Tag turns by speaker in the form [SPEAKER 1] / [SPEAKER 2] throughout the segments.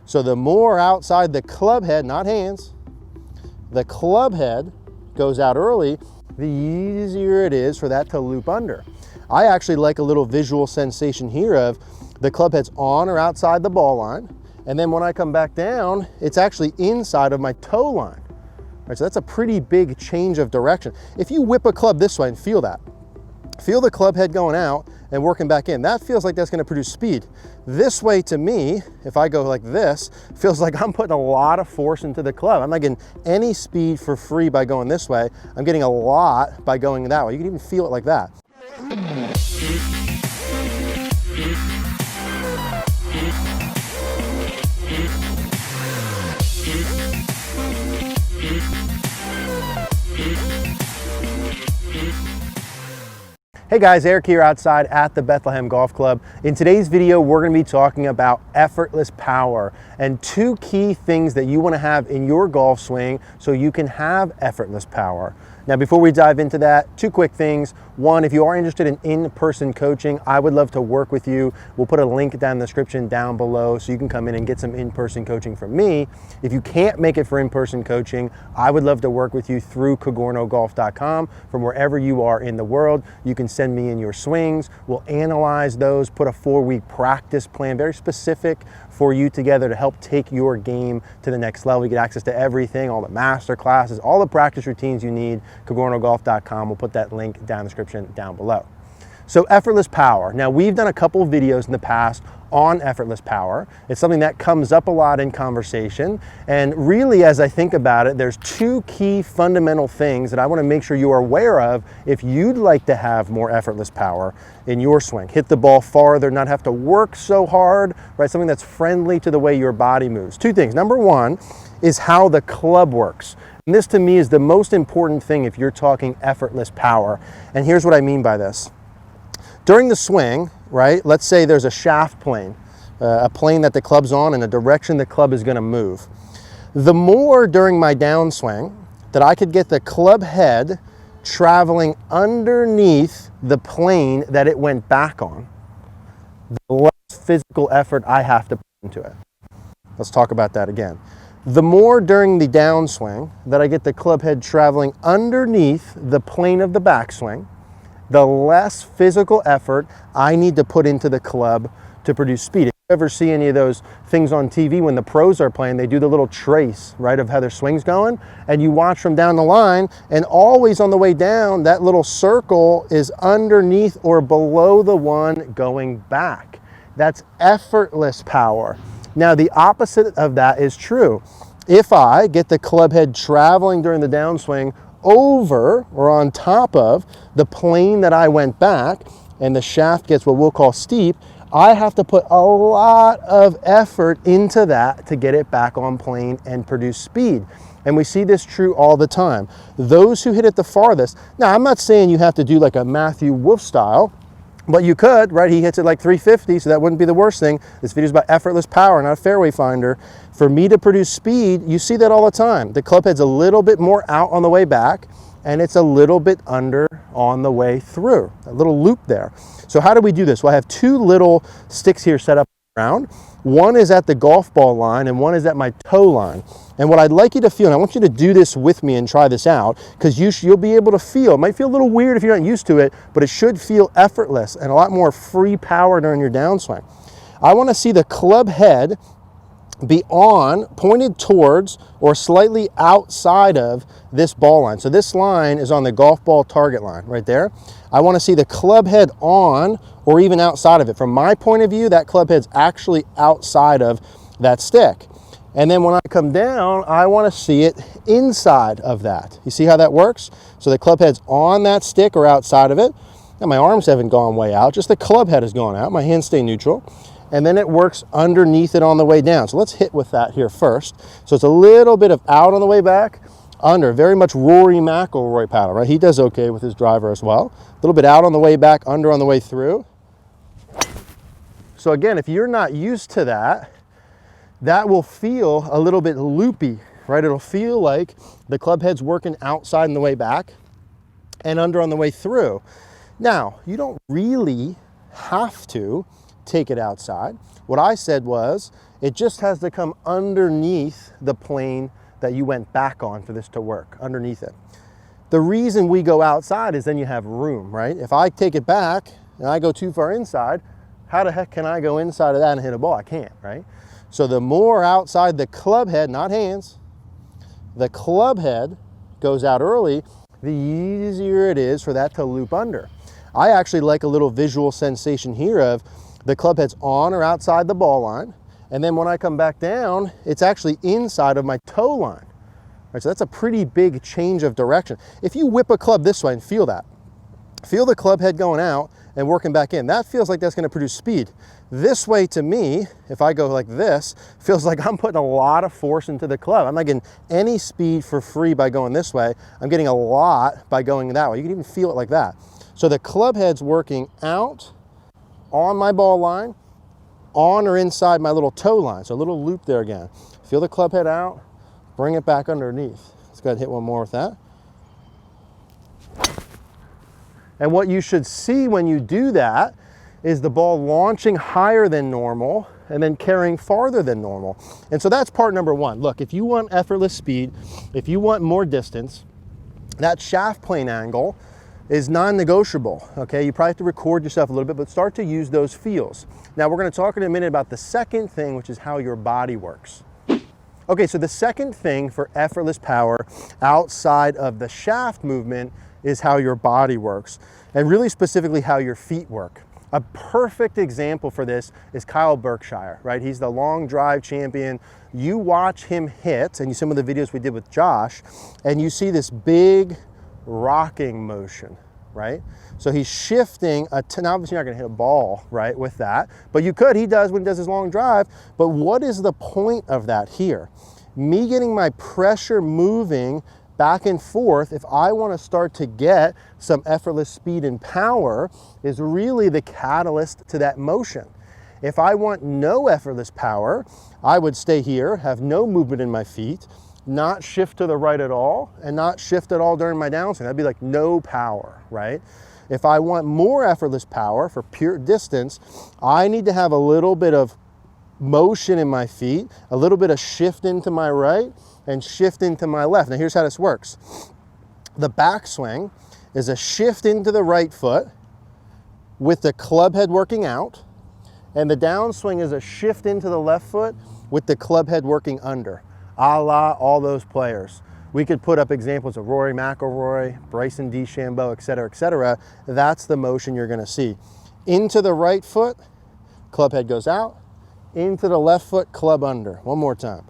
[SPEAKER 1] So the more outside the club head, not hands, the club head goes out early, the easier it is for that to loop under. I actually like a little visual sensation here of the club head's on or outside the ball line, and then when I come back down, it's actually inside of my toe line. Right, so that's a pretty big change of direction. If you whip a club this way and feel that, feel the club head going out and working back in, that feels like that's gonna produce speed. This way to me, if I go like this, feels like I'm putting a lot of force into the club. I'm not getting any speed for free by going this way. I'm getting a lot by going that way. You can even feel it like that. Hey guys, Eric here outside at the Bethlehem Golf Club. In today's video, we're going to be talking about effortless power and two key things that you want to have in your golf swing so you can have effortless power. Now, before we dive into that, two quick things. One, if you are interested in in-person coaching, I would love to work with you. We'll put a link down in the description down below so you can come in and get some in-person coaching from me. If you can't make it for in-person coaching, I would love to work with you through CogornoGolf.com. From wherever you are in the world, you can send me in your swings. We'll analyze those, put a 4-week practice plan, very specific for you together to help take your game to the next level. You get access to everything, all the master classes, all the practice routines you need. CogornoGolf.com. We'll put that link down in the description down below. So effortless power. Now, we've done a couple of videos in the past on effortless power. It's something that comes up a lot in conversation. And really, as I think about it, there's two key fundamental things that I want to make sure you are aware of if you'd like to have more effortless power in your swing. Hit the ball farther, not have to work so hard, right? Something that's friendly to the way your body moves. Two things. Number one is how the club works. And this to me is the most important thing if you're talking effortless power. And here's what I mean by this. During the swing, right, let's say there's a shaft plane, a plane that the club's on and a direction the club is going to move. The more during my downswing that I could get the club head traveling underneath the plane that it went back on, the less physical effort I have to put into it. Let's talk about that again. The more during the downswing that I get the club head traveling underneath the plane of the backswing, the less physical effort I need to put into the club to produce speed. If you ever see any of those things on TV when the pros are playing, they do the little trace, right, of how their swing's going, and you watch from down the line, and always on the way down, that little circle is underneath or below the one going back. That's effortless power. Now, the opposite of that is true. If I get the club head traveling during the downswing over or on top of the plane that I went back, and the shaft gets what we'll call steep, I have to put a lot of effort into that to get it back on plane and produce speed. And we see this true all the time. Those who hit it the farthest, now I'm not saying you have to do like a Matthew Wolff style, but you could, right? He hits it like 350, so that wouldn't be the worst thing. This video is about effortless power, not a fairway finder. For me to produce speed, you see that all the time. The club head's a little bit more out on the way back, and it's a little bit under on the way through, a little loop there. So how do we do this? Well, I have two little sticks here set up around. One is at the golf ball line, and one is at my toe line. And what I'd like you to feel, and I want you to do this with me and try this out, because you'll be able to feel, it might feel a little weird if you're not used to it, but it should feel effortless and a lot more free power during your downswing. I want to see the club head be pointed towards or slightly outside of this ball line. So this line is on the golf ball target line right there. I want to see the club head on or even outside of it. From my point of view, that club head's actually outside of that stick. And then when I come down, I want to see it inside of that. You see how that works? So the club head's on that stick or outside of it. Now my arms haven't gone way out, just the club head has gone out. My hands stay neutral. And then it works underneath it on the way down. So let's hit with that here first. So it's a little bit of out on the way back, under, very much Rory McIlroy paddle, right? He does okay with his driver as well. A little bit out on the way back, under on the way through. So again, if you're not used to that, that will feel a little bit loopy, right? It'll feel like the club head's working outside on the way back and under on the way through. Now, you don't really have to take it outside. What I said was, It just has to come underneath the plane that you went back on for this to work, underneath it. The reason we go outside is then you have room, right? If I take it back and I go too far inside, how the heck can I go inside of that and hit a ball? I can't, right? So the more outside the club head, not hands, the club head goes out early, the easier it is for that to loop under. I actually like a little visual sensation here of the club head's on or outside the ball line, and then when I come back down, it's actually inside of my toe line. Right, so that's a pretty big change of direction. If you whip a club this way and feel that, feel the club head going out and working back in, that feels like that's gonna produce speed. This way to me, if I go like this, feels like I'm putting a lot of force into the club. I'm not getting any speed for free by going this way. I'm getting a lot by going that way. You can even feel it like that. So the club head's working out on my ball line, on or inside my little toe line. So a little loop there again. Feel the club head out, bring it back underneath. Let's go ahead and hit one more with that. And what you should see when you do that is the ball launching higher than normal and then carrying farther than normal. And so that's part number one. Look, if you want effortless speed, if you want more distance, that shaft plane angle is non-negotiable, okay? You probably have to record yourself a little bit, but start to use those feels. Now we're gonna talk in a minute about the second thing, which is how your body works. Okay, so the second thing for effortless power outside of the shaft movement is how your body works, and really specifically how your feet work. A perfect example for this is Kyle Berkshire, right? He's the long drive champion. You watch him hit, and you see some of the videos we did with Josh, and you see this big rocking motion, right? So he's shifting, now obviously you're not gonna hit a ball, right, with that, but you could, he does when he does his long drive, but what is the point of that here? Me getting my pressure moving back and forth, if I wanna start to get some effortless speed and power, is really the catalyst to that motion. If I want no effortless power, I would stay here, have no movement in my feet, not shift to the right at all, and not shift at all during my downswing. That'd be like no power, right? If I want more effortless power for pure distance, I need to have a little bit of motion in my feet, a little bit of shift into my right, and shift into my left. Now here's how this works. The backswing is a shift into the right foot with the club head working out, and the downswing is a shift into the left foot with the club head working under. A la all those players. We could put up examples of Rory McIlroy, Bryson DeChambeau, et cetera, et cetera. That's the motion you're gonna see. Into the right foot, club head goes out. Into the left foot, club under. One more time.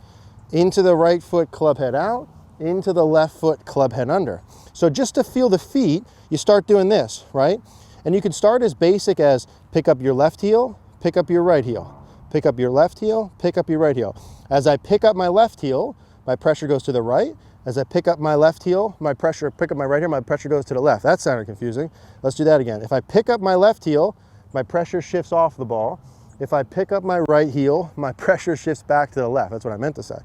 [SPEAKER 1] Into the right foot, club head out. Into the left foot, club head under. So just to feel the feet, you start doing this, right? And you can start as basic as pick up your left heel, pick up your right heel. Pick up your left heel, pick up your right heel. As I pick up my left heel, my pressure goes to the right. As I pick up my left heel, pick up my right heel, my pressure goes to the left. That sounded confusing. Let's do that again. If I pick up my left heel, my pressure shifts off the ball. If I pick up my right heel, my pressure shifts back to the left. That's what I meant to say.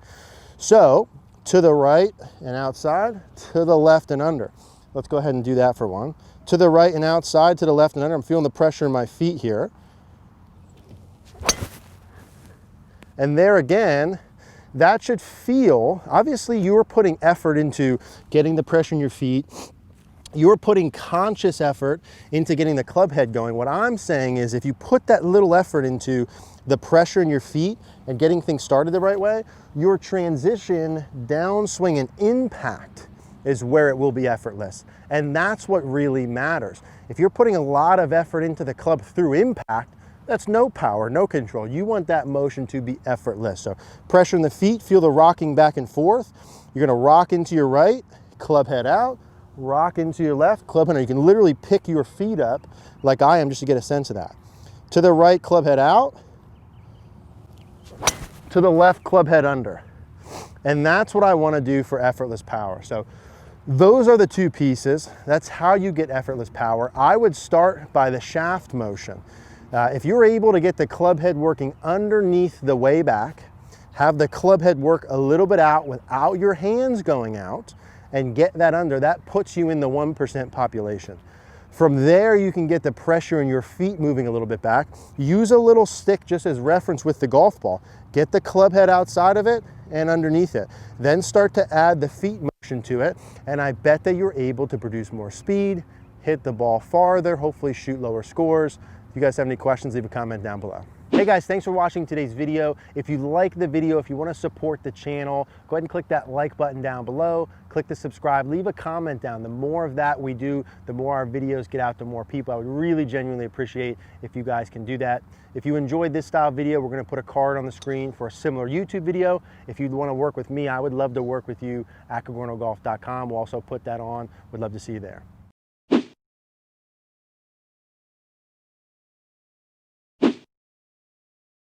[SPEAKER 1] So, to the right and outside, to the left and under. Let's go ahead and do that for one. To the right and outside, to the left and under. I'm feeling the pressure in my feet here. And there again, that should feel, obviously you are putting effort into getting the pressure in your feet. You're putting conscious effort into getting the club head going. What I'm saying is if you put that little effort into the pressure in your feet and getting things started the right way, your transition, downswing, and impact is where it will be effortless. And that's what really matters. If you're putting a lot of effort into the club through impact, that's no power, no control. You want that motion to be effortless. So pressure in the feet, feel the rocking back and forth. You're gonna rock into your right, club head out, rock into your left, club head out. You can literally pick your feet up like I am just to get a sense of that. To the right, club head out. To the left, club head under. And that's what I wanna do for effortless power. So those are the two pieces. That's how you get effortless power. I would start by the shaft motion. If you're able to get the club head working underneath the way back, have the club head work a little bit out without your hands going out, and get that under, that puts you in the 1% population. From there, you can get the pressure in your feet moving a little bit back. Use a little stick just as reference with the golf ball. Get the club head outside of it and underneath it. Then start to add the feet motion to it, and I bet that you're able to produce more speed, hit the ball farther, hopefully shoot lower scores. If you guys have any questions, leave a comment down below. Hey guys, thanks for watching today's video. If you like the video, if you want to support the channel, go ahead and click that like button down below, click the subscribe, leave a comment down. The more of that we do, the more our videos get out to more people. I would really genuinely appreciate if you guys can do that. If you enjoyed this style video, we're going to put a card on the screen for a similar YouTube video. If you'd want to work with me, I would love to work with you at CogornoGolf.com. We'll also put that on. Would love to see you there.